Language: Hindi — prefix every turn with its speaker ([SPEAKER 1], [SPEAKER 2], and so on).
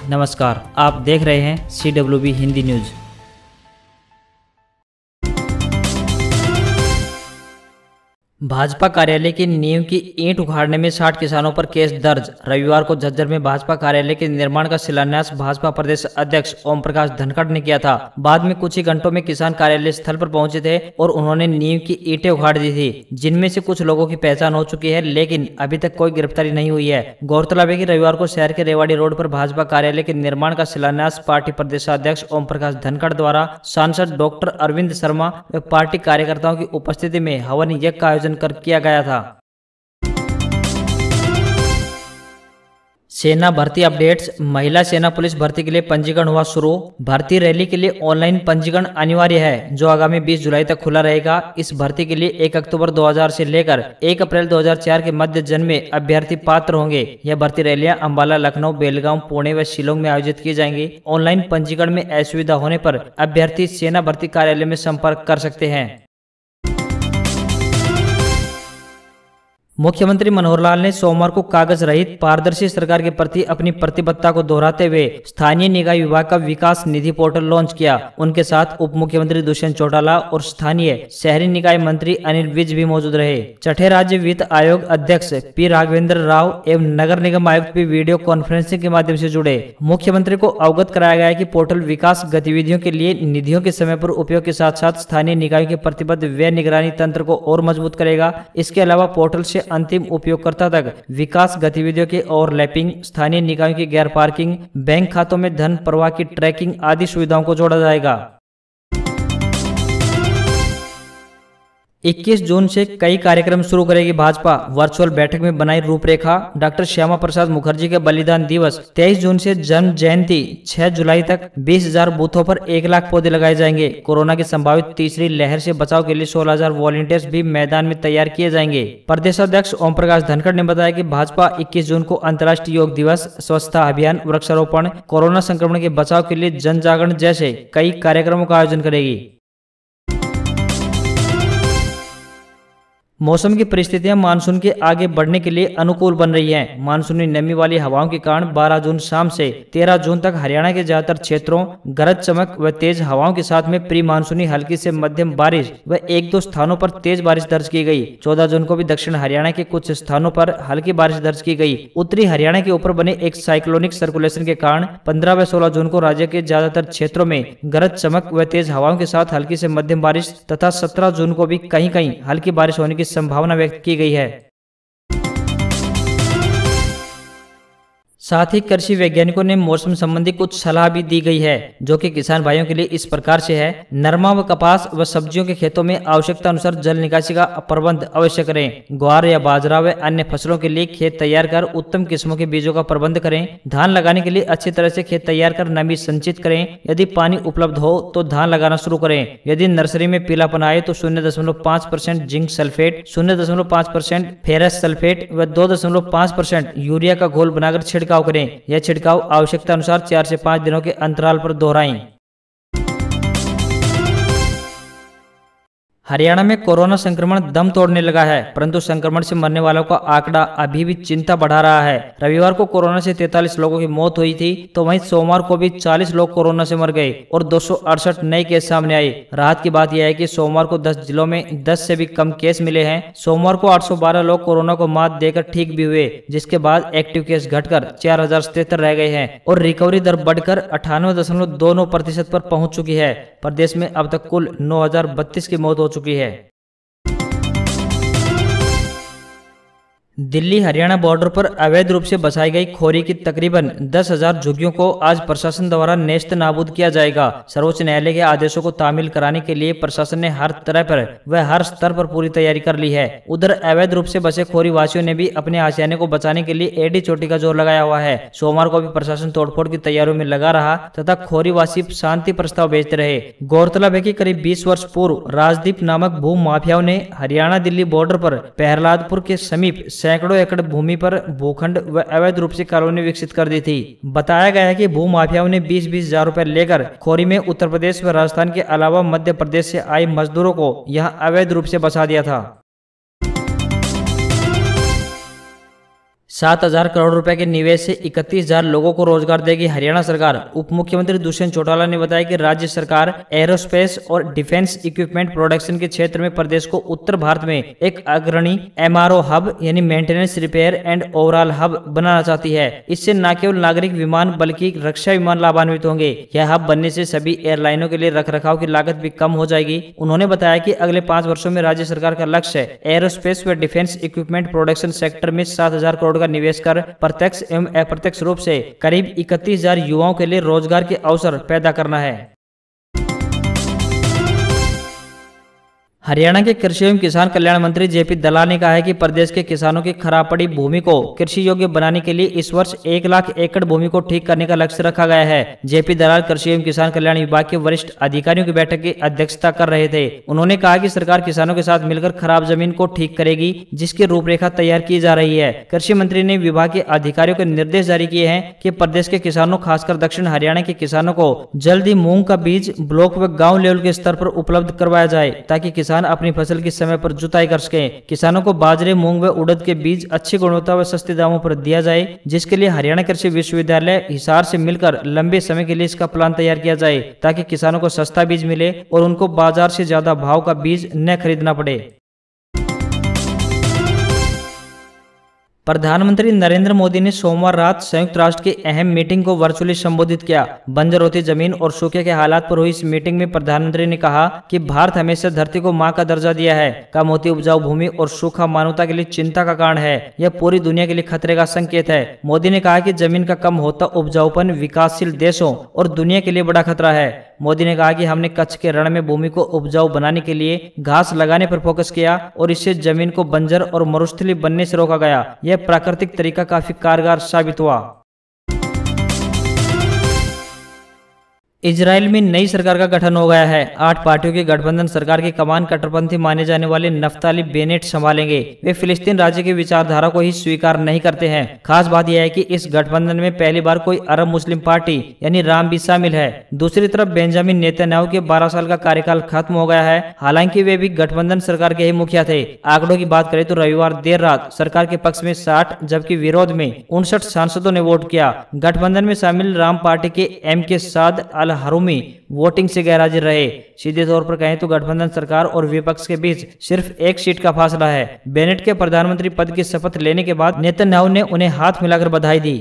[SPEAKER 1] नमस्कार, आप देख रहे हैं CWB हिंदी न्यूज। भाजपा कार्यालय की नींव की ईंट उखाड़ने में 60 किसानों पर केस दर्ज। रविवार को झज्जर में भाजपा कार्यालय के निर्माण का शिलान्यास भाजपा प्रदेश अध्यक्ष ओम प्रकाश धनखड़ ने किया था। बाद में कुछ ही घंटों में किसान कार्यालय स्थल पर पहुंचे थे और उन्होंने नींव की ईंटें उखाड़ दी थी, जिनमें से कुछ लोगों की पहचान हो चुकी है, लेकिन अभी तक कोई गिरफ्तारी नहीं हुई है। गौरतलब है कि रविवार को शहर के रेवाड़ी रोड पर भाजपा कार्यालय के निर्माण का शिलान्यास पार्टी प्रदेशाध्यक्ष ओम प्रकाश धनखड़ द्वारा सांसद डॉक्टर अरविंद शर्मा व पार्टी कार्यकर्ताओं की उपस्थिति में हवन यज्ञ का आयोजन कर किया गया था। सेना भर्ती अपडेट्स। महिला सेना पुलिस भर्ती के लिए पंजीकरण हुआ शुरू। भर्ती रैली के लिए ऑनलाइन पंजीकरण अनिवार्य है, जो आगामी 20 जुलाई तक खुला रहेगा। इस भर्ती के लिए 1 अक्टूबर 2000 से लेकर 1 अप्रैल 2004 के मध्य जन्मे अभ्यर्थी पात्र होंगे। यह भर्ती रैलियां अंबाला, लखनऊ, बेलगांव, पुणे व शिलोंग में आयोजित की जाएंगी। ऑनलाइन पंजीकरण में असुविधा होने पर अभ्यर्थी सेना भर्ती कार्यालय में संपर्क कर सकते हैं। मुख्यमंत्री मनोहर लाल ने सोमवार को कागज रहित पारदर्शी सरकार के प्रति अपनी प्रतिबद्धता को दोहराते हुए स्थानीय निकाय विभाग का विकास निधि पोर्टल लॉन्च किया। उनके साथ उप मुख्यमंत्री दुष्यंत चौटाला और स्थानीय शहरी निकाय मंत्री अनिल विज भी मौजूद रहे। छठे राज्य वित्त आयोग अध्यक्ष पी राघवेंद्र राव एवं नगर निगम आयुक्त भी वीडियो कॉन्फ्रेंसिंग के माध्यम से जुड़े। मुख्यमंत्री को अवगत कराया गया कि पोर्टल विकास गतिविधियों के लिए निधियों के समय पर उपयोग के साथ साथ स्थानीय निकायों के प्रतिबद्ध व्यय निगरानी तंत्र को और मजबूत करेगा। इसके अलावा पोर्टल से अंतिम उपयोगकर्ता तक विकास गतिविधियों के ओवरलैपिंग, स्थानीय निकायों की गैर पार्किंग, बैंक खातों में धन प्रवाह की ट्रैकिंग आदि सुविधाओं को जोड़ा जाएगा। 21 जून से कई कार्यक्रम शुरू करेगी भाजपा। वर्चुअल बैठक में बनाई रूपरेखा। डॉक्टर श्यामा प्रसाद मुखर्जी के बलिदान दिवस 23 जून से जन्म जयंती 6 जुलाई तक 20,000 बूथों पर 1 लाख पौधे लगाए जाएंगे। कोरोना की संभावित तीसरी लहर से बचाव के लिए 16,000 वॉलंटियर्स भी मैदान में तैयार किए जाएंगे। प्रदेशाध्यक्ष ओम प्रकाश धनखड़ ने बताया कि भाजपा 21 जून को अंतर्राष्ट्रीय योग दिवस, स्वच्छता अभियान, वृक्षारोपण, कोरोना संक्रमण के बचाव के लिए जन जागरण जैसे कई कार्यक्रमों का आयोजन करेगी। मौसम की परिस्थितियां मानसून के आगे बढ़ने के लिए अनुकूल बन रही हैं। मानसूनी नमी वाली हवाओं के कारण 12 जून शाम से 13 जून तक हरियाणा के ज्यादातर क्षेत्रों गरज चमक व तेज हवाओं के साथ में प्री मानसूनी हल्की से मध्यम बारिश व 1-2 स्थानों पर तेज बारिश दर्ज की गई। 14 जून को भी दक्षिण हरियाणा के कुछ स्थानों पर हल्की बारिश दर्ज की गई। उत्तरी हरियाणा के ऊपर बने एक साइक्लोनिक सर्कुलेशन के कारण 15 व 16 जून को राज्य के ज्यादातर क्षेत्रों में गरज चमक व तेज हवाओं के साथ हल्की से मध्यम बारिश तथा 17 जून को भी कहीं कहीं हल्की बारिश होने की संभावना व्यक्त की गई है। साथ ही कृषि वैज्ञानिकों ने मौसम संबंधी कुछ सलाह भी दी गई है, जो कि किसान भाइयों के लिए इस प्रकार से है। नरमा व कपास व सब्जियों के खेतों में आवश्यकता अनुसार जल निकासी का प्रबंध अवश्य करें। ग्वार या बाजरा व अन्य फसलों के लिए खेत तैयार कर उत्तम किस्मों के बीजों का प्रबंध करें। धान लगाने के लिए अच्छी तरह से खेत तैयार कर नमी संचित करें। यदि पानी उपलब्ध हो तो धान लगाना शुरू करें। यदि नर्सरी में पीलापन आए तो 0.5% जिंक सल्फेट, 0.5% फेरस सल्फेट व 2.5% यूरिया का घोल बनाकर छिड़काव करें। यह छिड़काव आवश्यकता अनुसार 4 से 5 दिनों के अंतराल पर दोहराएं। हरियाणा में कोरोना संक्रमण दम तोड़ने लगा है, परंतु संक्रमण से मरने वालों का आंकड़ा अभी भी चिंता बढ़ा रहा है। रविवार को कोरोना से 43 लोगों की मौत हुई थी, तो वहीं सोमवार को भी 40 लोग कोरोना से मर गए और 268 नए केस सामने आए। राहत की बात यह है कि सोमवार को 10 जिलों में 10 से भी कम केस मिले हैं। सोमवार को 812 लोग कोरोना को मात देकर ठीक भी हुए, जिसके बाद एक्टिव केस घटकर 4077 रह गए हैं और रिकवरी दर बढ़कर 98.29% पर पहुंच चुकी है। प्रदेश में अब तक कुल 9032 की मौत हो चुकी है। दिल्ली हरियाणा बॉर्डर पर अवैध रूप से बसाई गई खोरी की तकरीबन 10,000 झुग्गियों को आज प्रशासन द्वारा नेस्त नाबूद किया जाएगा। सर्वोच्च न्यायालय के आदेशों को तामील कराने के लिए प्रशासन ने हर तरह पर व हर स्तर पर पूरी तैयारी कर ली है। उधर अवैध रूप से बसे खोरी वासियों ने भी अपने आशियाने को बचाने के लिए एडी चोटी का जोर लगाया हुआ है। सोमवार को भी प्रशासन तोड़फोड़ की तैयारियों में लगा रहा तथा खोरी वासी शांति प्रस्ताव भेजते रहे। गौरतलब है कि करीब 20 वर्ष पूर्व राजदीप नामक भू माफियाओं ने हरियाणा दिल्ली बॉर्डर पर प्रहलादपुर के समीप सैकड़ों एकड़ भूमि पर भूखंड व अवैध रूप से कॉलोनी विकसित कर दी थी। बताया गया है कि भू माफियाओं ने 20-20 हजार रुपए लेकर खोरी में उत्तर प्रदेश व राजस्थान के अलावा मध्य प्रदेश से आए मजदूरों को यहां अवैध रूप से बसा दिया था। 7,000 करोड़ रुपए के निवेश से 31,000 लोगों को रोजगार देगी हरियाणा सरकार। उप मुख्यमंत्री दुष्यंत चौटाला ने बताया कि राज्य सरकार एरोस्पेस और डिफेंस इक्विपमेंट प्रोडक्शन के क्षेत्र में प्रदेश को उत्तर भारत में एक अग्रणी एमआरओ हब यानी maintenance, repair and overall hub बनाना चाहती है। इससे न केवल नागरिक विमान बल्कि रक्षा विमान लाभान्वित होंगे। यह हब बनने से सभी एयरलाइनों के लिए रखरखाव की लागत भी कम हो जाएगी। उन्होंने बताया कि अगले 5 वर्षों में राज्य सरकार का लक्ष्य है एरोस्पेस व डिफेंस इक्विपमेंट प्रोडक्शन सेक्टर में 7,000 करोड़ का निवेश कर प्रत्यक्ष एवं अप्रत्यक्ष रूप से करीब 31,000 युवाओं के लिए रोजगार के अवसर पैदा करना है। हरियाणा के कृषि एवं किसान कल्याण मंत्री जेपी दलाल ने कहा है कि प्रदेश के किसानों की खराब पड़ी भूमि को कृषि योग्य बनाने के लिए इस वर्ष 1 लाख एकड़ भूमि को ठीक करने का लक्ष्य रखा गया है। जेपी दलाल कृषि एवं किसान कल्याण विभाग के वरिष्ठ अधिकारियों की बैठक की अध्यक्षता कर रहे थे। उन्होंने कहा कि सरकार किसानों के साथ मिलकर खराब जमीन को ठीक करेगी, जिसकी रूपरेखा तैयार की जा रही है। कृषि मंत्री ने विभाग के अधिकारियों को निर्देश जारी किए हैं कि प्रदेश के किसानों, खासकर दक्षिण हरियाणा के किसानों को जल्द ही मूंग का बीज ब्लॉक व गाँव लेवल के स्तर पर उपलब्ध करवाया जाए, ताकि किसान अपनी फसल की समय पर जुताई कर सके। किसानों को बाजरे, मूंग व उड़द के बीज अच्छी गुणवत्ता व सस्ते दामों पर दिया जाए, जिसके लिए हरियाणा कृषि विश्वविद्यालय हिसार से मिलकर लंबे समय के लिए इसका प्लान तैयार किया जाए, ताकि किसानों को सस्ता बीज मिले और उनको बाजार से ज्यादा भाव का बीज न खरीदना पड़े। प्रधानमंत्री नरेंद्र मोदी ने सोमवार रात संयुक्त राष्ट्र की अहम मीटिंग को वर्चुअली संबोधित किया। बंजर होती जमीन और सूखे के हालात पर हुई इस मीटिंग में प्रधानमंत्री ने कहा कि भारत हमेशा धरती को मां का दर्जा दिया है। कम होती उपजाऊ भूमि और सूखा मानवता के लिए चिंता का कारण है। यह पूरी दुनिया के लिए खतरे का संकेत है। मोदी ने कहा कि जमीन का कम होता उपजाऊपन विकासशील देशों और दुनिया के लिए बड़ा खतरा है। मोदी ने कहा कि हमने कच्छ के रण में भूमि को उपजाऊ बनाने के लिए घास लगाने पर फोकस किया और इससे जमीन को बंजर और मरुस्थली बनने से रोका गया। यह प्राकृतिक तरीका काफी कारगर साबित हुआ। इजराइल में नई सरकार का गठन हो गया है। 8 पार्टियों की गठबंधन सरकार की कमान कट्टरपंथी माने जाने वाले नफ्ताली बेनेट संभालेंगे। वे फिलिस्तीन राज्य की विचारधारा को ही स्वीकार नहीं करते हैं। खास बात यह है कि इस गठबंधन में पहली बार कोई अरब मुस्लिम पार्टी यानी राम भी शामिल है। दूसरी तरफ बेंजामिन नेतन्याहू के 12 साल का कार्यकाल खत्म हो गया है। हालांकि वे भी गठबंधन सरकार के ही मुखिया थे। आंकड़ों की बात करें तो रविवार देर रात सरकार के पक्ष में 60 जबकि विरोध में 59 सांसदों ने वोट किया। गठबंधन में शामिल राम पार्टी के एम.के. साद हरूमी वोटिंग से गैरहाजिर रहे। सीधे तौर पर कहें तो गठबंधन सरकार और विपक्ष के बीच सिर्फ 1 सीट का फासला है। बेनेट के प्रधानमंत्री पद की शपथ लेने के बाद नेतन्याहू ने उन्हें हाथ मिलाकर बधाई दी।